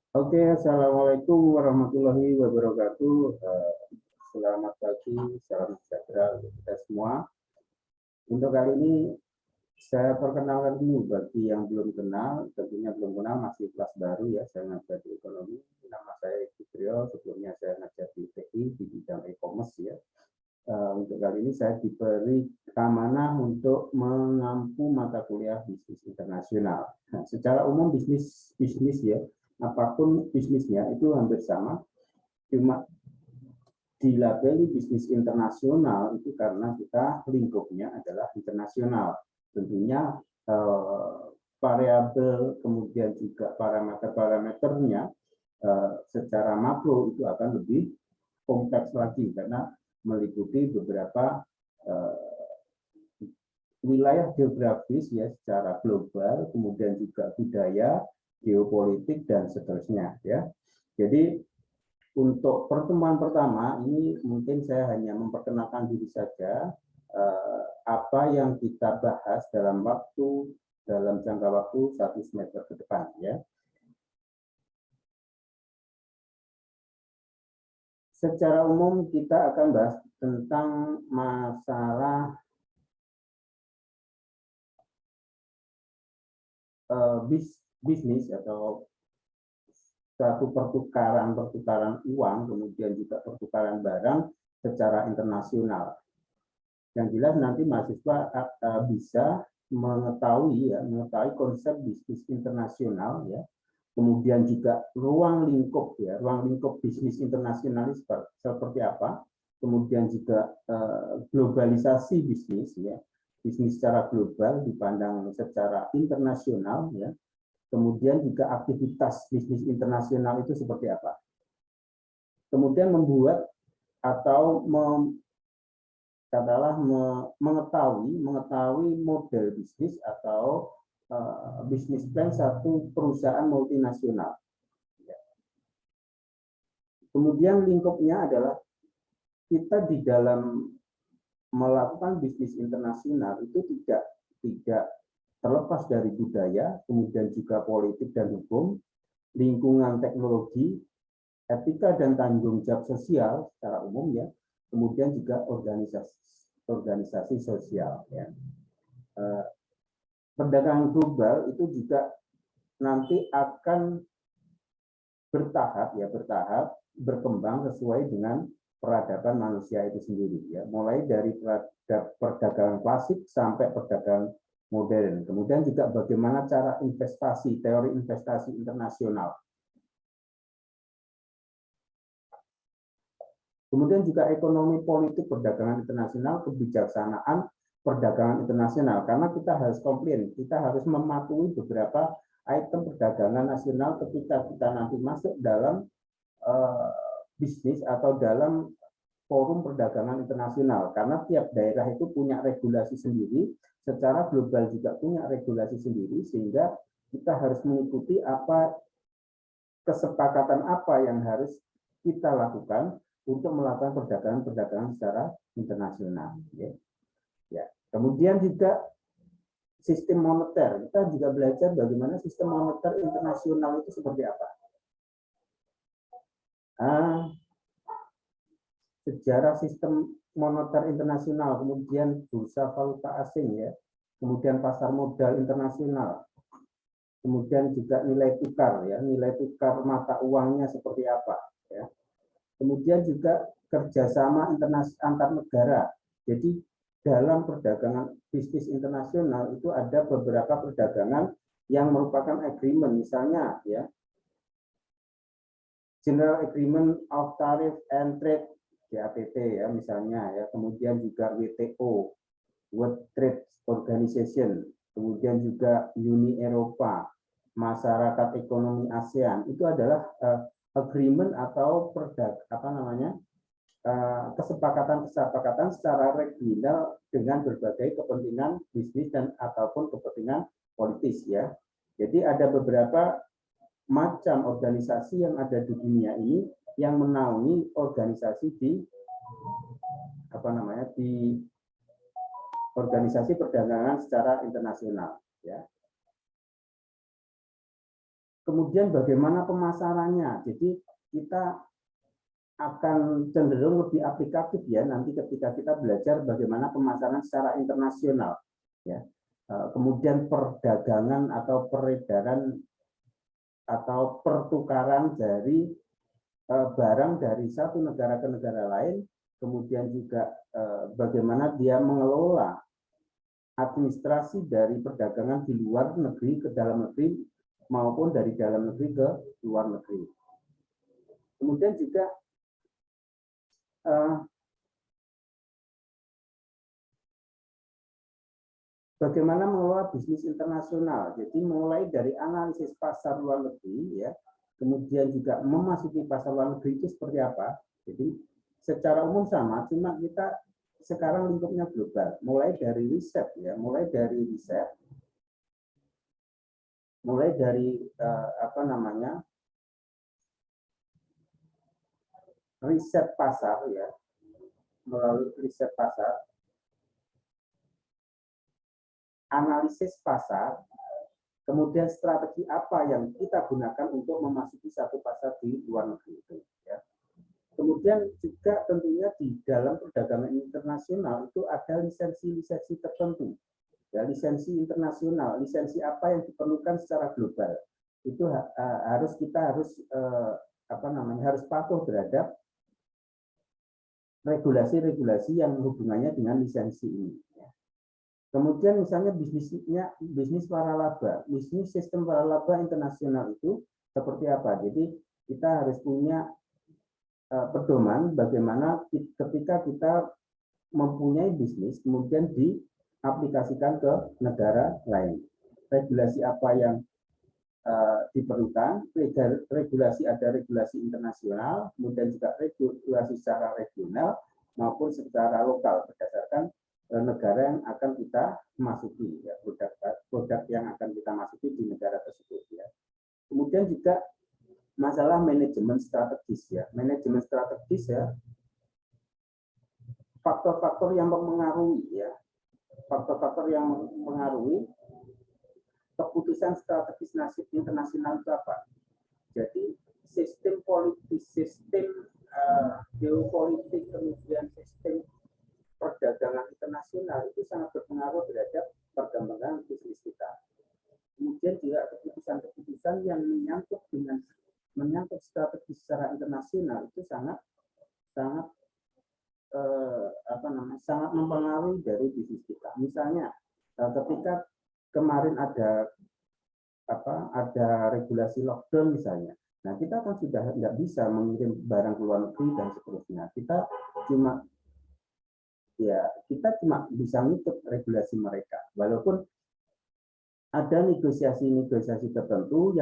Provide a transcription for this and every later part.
Oke, assalamualaikum warahmatullahi wabarakatuh. Selamat pagi, salam sejahtera untuk kita semua. Untuk kali ini saya perkenalkan dulu bagi yang belum kenal, tentunya belum kenal masih kelas baru ya. Saya ngajar di ekonomi. Nama saya Fitrio. Sebelumnya saya ngajar di TI di bidang e-commerce ya. Untuk kali ini saya diberi keamanan untuk mengampu mata kuliah bisnis internasional. Nah, secara umum bisnis ya, apapun bisnisnya itu hampir sama, cuma dilabeli bisnis internasional itu karena kita lingkupnya adalah internasional. Tentunya variabel kemudian juga parameter-parameternya secara makro itu akan lebih kompleks lagi karena meliputi beberapa wilayah geografis ya secara global, kemudian juga budaya, geopolitik dan seterusnya ya. Jadi untuk pertemuan pertama ini mungkin saya hanya memperkenalkan diri saja apa yang kita bahas dalam jangka waktu 1 semester ke depan ya. Secara umum kita akan bahas tentang masalah bisnis atau suatu pertukaran uang, kemudian juga pertukaran barang secara internasional. Yang jelas nanti mahasiswa bisa mengetahui konsep bisnis internasional ya, kemudian juga ruang lingkup bisnis internasional seperti apa, kemudian juga globalisasi bisnis ya, bisnis secara global dipandang secara internasional ya, kemudian juga aktivitas bisnis internasional itu seperti apa, kemudian membuat atau katakanlah mengetahui model bisnis atau bisnis plan satu perusahaan multinasional. Kemudian lingkupnya adalah kita di dalam melakukan bisnis internasional itu tidak terlepas dari budaya, kemudian juga politik dan hukum, lingkungan teknologi, etika dan tanggung jawab sosial secara umum ya, kemudian juga organisasi sosial ya. Perdagangan global itu juga nanti akan bertahap berkembang sesuai dengan peradaban manusia itu sendiri ya, mulai dari perdagangan klasik sampai perdagangan modern. Kemudian juga bagaimana cara teori investasi internasional. Kemudian juga ekonomi politik perdagangan internasional, kebijaksanaan perdagangan internasional, karena kita harus komplain, kita harus mematuhi beberapa item perdagangan nasional ketika kita nanti masuk dalam bisnis atau dalam forum perdagangan internasional, karena tiap daerah itu punya regulasi sendiri, secara global juga punya regulasi sendiri, sehingga kita harus mengikuti kesepakatan apa yang harus kita lakukan untuk melakukan perdagangan secara internasional. Ya. Kemudian juga sistem moneter, kita juga belajar bagaimana sistem moneter internasional itu seperti apa. Sejarah sistem moneter internasional, kemudian bursa valuta asing ya, kemudian pasar modal internasional, kemudian juga nilai tukar mata uangnya seperti apa ya. Kemudian juga kerjasama antar negara. Jadi dalam perdagangan bisnis internasional itu ada beberapa perdagangan yang merupakan agreement, misalnya ya General Agreement of Tariff and Trade GATT ya misalnya ya, kemudian juga WTO World Trade Organization, kemudian juga Uni Eropa, Masyarakat Ekonomi ASEAN, itu adalah agreement atau kesepakatan secara regional dengan berbagai kepentingan bisnis dan ataupun kepentingan politis ya. Jadi ada beberapa macam organisasi yang ada di dunia ini yang menaungi organisasi di organisasi perdagangan secara internasional ya. Kemudian bagaimana pemasarannya. Jadi kita akan cenderung lebih aplikatif ya nanti ketika kita belajar bagaimana pemasaran secara internasional ya. Kemudian perdagangan atau peredaran atau pertukaran dari barang dari satu negara ke negara lain, kemudian juga bagaimana dia mengelola administrasi dari perdagangan di luar negeri ke dalam negeri maupun dari dalam negeri ke luar negeri. Kemudian juga bagaimana mengelola bisnis internasional. Jadi mulai dari analisis pasar luar negeri, ya, kemudian juga memasuki pasar luar negeri itu seperti apa. Jadi secara umum sama, cuma kita sekarang lingkupnya global. Mulai dari riset, ya, mulai dari riset pasar, ya, melalui riset pasar, analisis pasar, kemudian strategi apa yang kita gunakan untuk memasuki satu pasar di luar negeri itu. Ya. Kemudian juga tentunya di dalam perdagangan internasional itu ada lisensi-lisensi tertentu. Ya, lisensi internasional, lisensi apa yang diperlukan secara global. Itu harus patuh terhadap regulasi-regulasi yang hubungannya dengan lisensi ini. Kemudian misalnya bisnis waralaba, bisnis sistem waralaba internasional itu seperti apa? Jadi kita harus punya pedoman bagaimana ketika kita mempunyai bisnis kemudian diaplikasikan ke negara lain. Regulasi apa yang diperlukan, regulasi ada regulasi internasional, kemudian juga regulasi secara regional maupun secara lokal berdasarkan negara yang akan kita masuki, ya, produk yang akan kita masuki di negara tersebut. Ya. Kemudian juga masalah manajemen strategis, ya, manajemen strategis, ya, faktor-faktor yang mempengaruhi, ya, faktor-faktor yang mempengaruhi keputusan strategis nasib internasional itu apa? Jadi sistem politik, sistem geopolitik, kemudian sistem perdagangan internasional itu sangat berpengaruh terhadap perkembangan bisnis kita. Kemudian juga keputusan-keputusan yang menyangkut strategi secara internasional itu sangat mempengaruhi dari bisnis kita. Misalnya ketika kemarin ada regulasi lockdown misalnya. Nah, kita kan sudah nggak bisa mengirim barang ke luar negeri dan seterusnya. Kita cuma bisa ngikut regulasi mereka. Walaupun ada negosiasi-negosiasi tertentu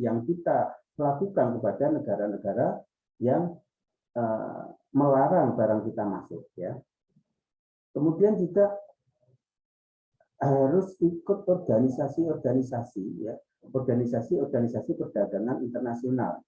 yang kita lakukan kepada negara-negara yang melarang barang kita masuk, ya. Kemudian juga harus ikut organisasi-organisasi, ya, organisasi perdagangan internasional.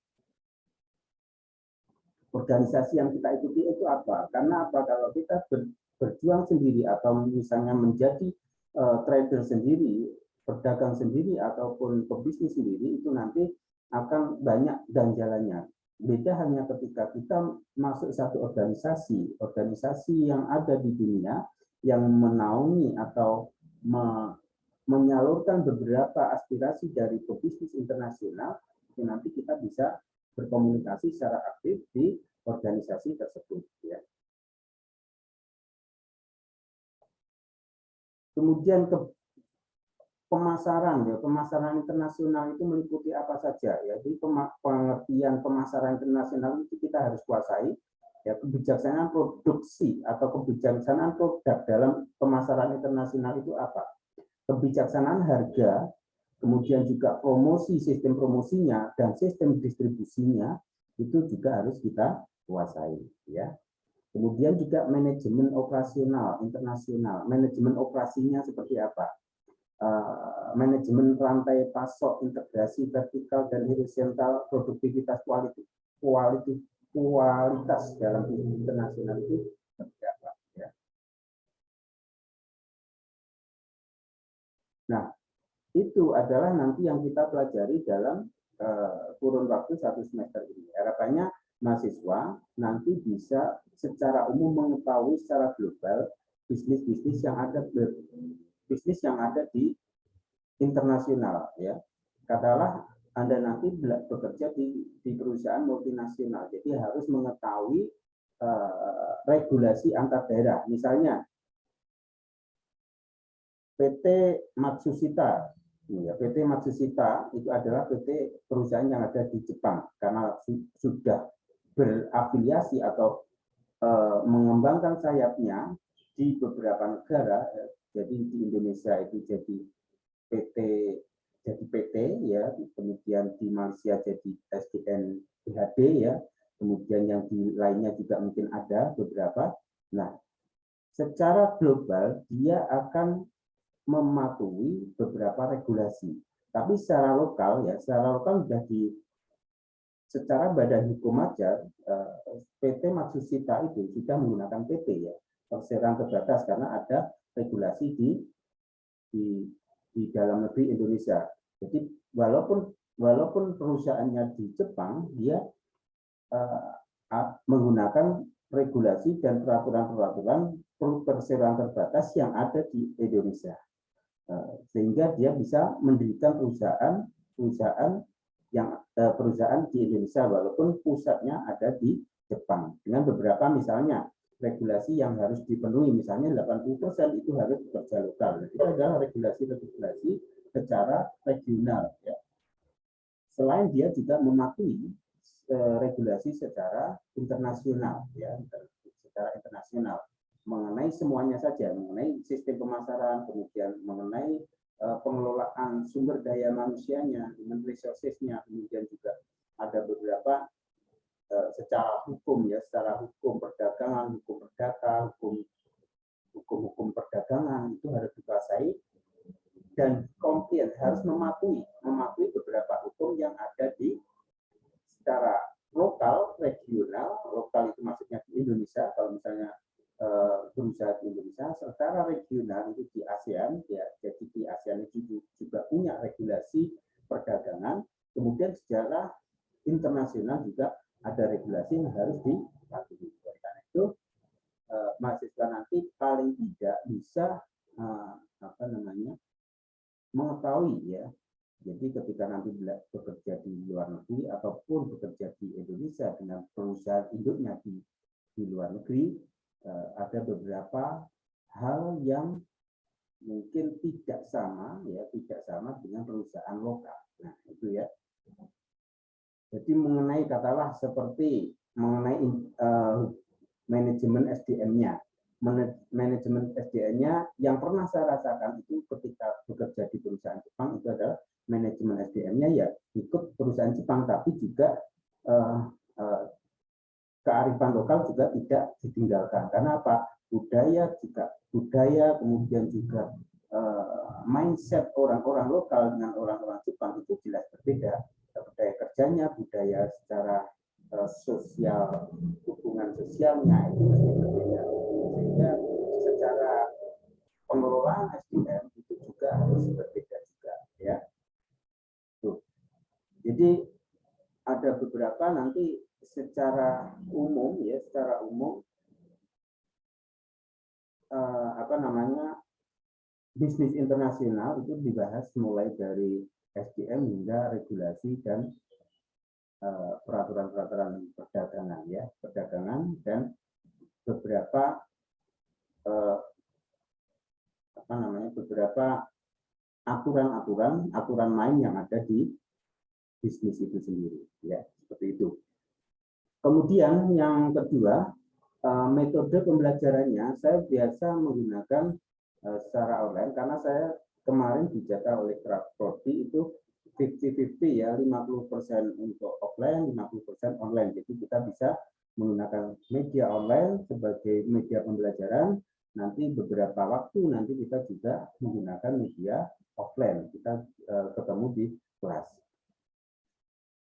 Organisasi yang kita ikuti itu apa? Karena apa? Kalau kita berjuang sendiri atau misalnya menjadi trader sendiri, berdagang sendiri ataupun pebisnis sendiri, itu nanti akan banyak ganjalannya. Beda hanya ketika kita masuk satu organisasi yang ada di dunia yang menaungi atau menyalurkan beberapa aspirasi dari pebisnis internasional, itu nanti kita bisa berkomunikasi secara aktif di organisasi tersebut. Ya. Kemudian pemasaran, ya, pemasaran internasional itu meliputi apa saja? Ya, jadi pengertian pemasaran internasional itu kita harus kuasai. Ya, kebijaksanaan produksi atau kebijaksanaan produk dalam pemasaran internasional itu apa? Kebijaksanaan harga, kemudian juga promosi, sistem promosinya dan sistem distribusinya itu juga harus kita kuasai, ya. Kemudian juga manajemen operasional internasional, manajemen operasinya seperti apa? Manajemen rantai pasok, integrasi vertikal dan horizontal, produktivitas kualitas dalam internasional itu seperti apa, ya. Nah, itu adalah nanti yang kita pelajari dalam kurun waktu 1 semester ini. Harapannya mahasiswa nanti bisa secara umum mengetahui secara global bisnis-bisnis yang ada di internasional, ya. Katakanlah Anda nanti bekerja di perusahaan multinasional, jadi harus mengetahui regulasi antar daerah. Misalnya PT Matsushita, ya, PT Matsushita itu adalah PT perusahaan yang ada di Jepang karena sudah berafiliasi atau mengembangkan sayapnya di beberapa negara. Jadi di Indonesia itu jadi PT ya, kemudian di Malaysia jadi SDN PHD ya, kemudian yang di lainnya juga mungkin ada beberapa. Nah, secara global dia akan mematuhi beberapa regulasi. Tapi secara lokal ya, secara lokal sudah secara badan hukum aja PT Matsushita itu sudah menggunakan PP ya, perseroan terbatas, karena ada regulasi di dalam negeri Indonesia. Jadi walaupun perusahaannya di Jepang, dia menggunakan regulasi dan peraturan-peraturan perseroan terbatas yang ada di Indonesia. Sehingga dia bisa mendirikan perusahaan di Indonesia walaupun pusatnya ada di Jepang, dengan beberapa misalnya regulasi yang harus dipenuhi, misalnya 80% itu harus bekerja lokal. Itu adalah regulasi secara regional ya. Selain dia juga mematuhi regulasi secara internasional ya, secara internasional mengenai semuanya saja, mengenai sistem pemasaran, kemudian mengenai pengelolaan sumber daya manusianya, human resources-nya, kemudian juga ada beberapa secara hukum ya, secara hukum perdagangan, hukum perdata, hukum perdagangan itu harus dikuasai, dan komplain harus mematuhi beberapa hukum yang ada di secara lokal, regional. Lokal itu maksudnya di Indonesia, kalau misalnya berusaha di Indonesia, secara regional itu di ASEAN ya, jadi di ASEAN itu juga punya regulasi perdagangan. Kemudian secara internasional juga ada regulasi yang harus dipatuhi. Karena itu mahasiswa nanti paling tidak bisa mengetahui ya. Jadi ketika nanti bekerja di luar negeri ataupun bekerja di Indonesia dengan perusahaan induknya di luar negeri, ada beberapa hal yang mungkin tidak sama dengan perusahaan lokal. Nah, itu ya. Jadi mengenai katalah seperti mengenai manajemen SDM-nya. Manajemen SDM-nya yang pernah saya rasakan itu ketika bekerja di perusahaan Jepang itu adalah manajemen SDM-nya ya ikut perusahaan Jepang, tapi juga kearifan lokal juga tidak ditinggalkan. Karena apa? Budaya, kemudian juga mindset orang-orang lokal dengan orang-orang Jepang itu jelas berbeda. Budaya kerjanya, budaya secara sosial, hubungan sosialnya itu berbeda. Sehingga secara pengelolaan SDM itu juga harus berbeda juga, ya. Tuh. Jadi ada beberapa nanti secara umum bisnis internasional itu dibahas mulai dari SDM hingga regulasi dan peraturan-peraturan perdagangan dan beberapa aturan main yang ada di bisnis itu sendiri ya, seperti itu. Kemudian yang kedua, metode pembelajarannya saya biasa menggunakan secara online karena saya kemarin dijatah oleh Prodi itu 50-50 ya, 50% untuk offline, 50% online. Jadi kita bisa menggunakan media online sebagai media pembelajaran. Nanti beberapa waktu nanti kita juga menggunakan media offline. Kita ketemu di kelas.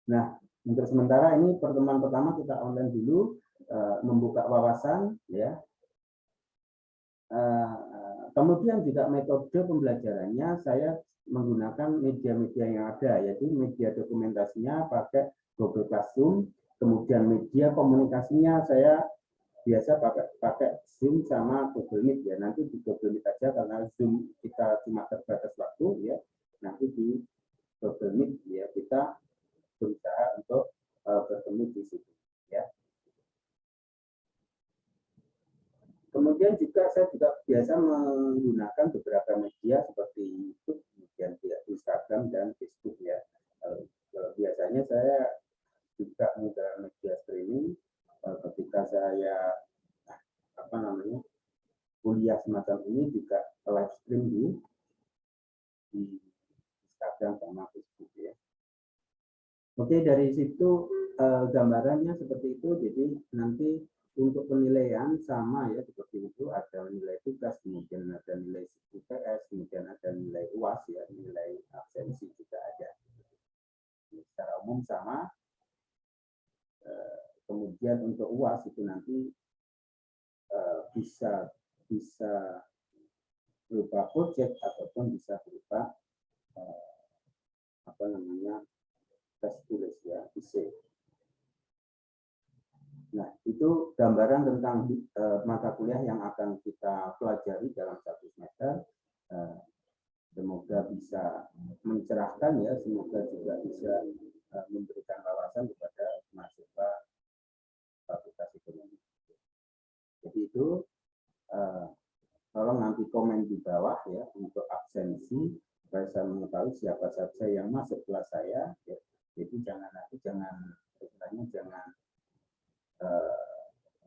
Nah, untuk sementara ini pertemuan pertama kita online dulu, membuka wawasan ya. kemudian juga metode pembelajarannya saya menggunakan media-media yang ada, yaitu media dokumentasinya pakai Google Classroom, kemudian media komunikasinya saya biasa pakai Zoom sama Google Meet ya. Nanti di Google Meet aja karena Zoom kita cuma terbatas waktu ya. Nanti di Google Meet ya kita berusaha untuk bertemu di situ ya. Kemudian juga saya juga biasa menggunakan beberapa media seperti YouTube, kemudian Instagram dan Facebook ya. Biasanya saya juga menggunakan media streaming ketika saya kuliah semacam ini juga live stream di Instagram sama Facebook ya. Oke, dari situ gambarannya seperti itu. Jadi nanti untuk penilaian sama ya seperti itu, ada nilai tugas, kemudian ada nilai UTS, kemudian ada nilai UAS ya, nilai absensi juga ada. Secara umum sama. Kemudian untuk UAS itu nanti bisa berupa project ataupun bisa berupa tes tulis ya, essay. Nah, itu gambaran tentang mata kuliah yang akan kita pelajari dalam 1 semester. Semoga bisa mencerahkan ya, semoga juga bisa memberikan wawasan kepada mahasiswa Fakultas Ekonomi. Jadi itu tolong nanti komen di bawah ya untuk absensi supaya saya mengetahui siapa saja yang masuk kelas saya. Ya. Jadi jangan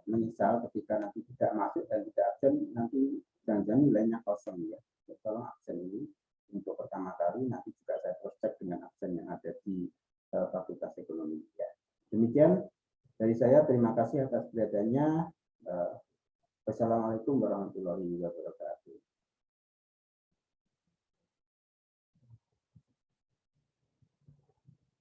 menyesal ketika nanti tidak masuk dan tidak absen, nanti jangan-jangan nilainya kosong ya. Tolong absen ini untuk pertama kali, nanti juga saya cross check dengan absen yang ada di Fakultas Ekonomi. Ya. Demikian dari saya, terima kasih atas perhatiannya. Wassalamualaikum warahmatullahi wabarakatuh.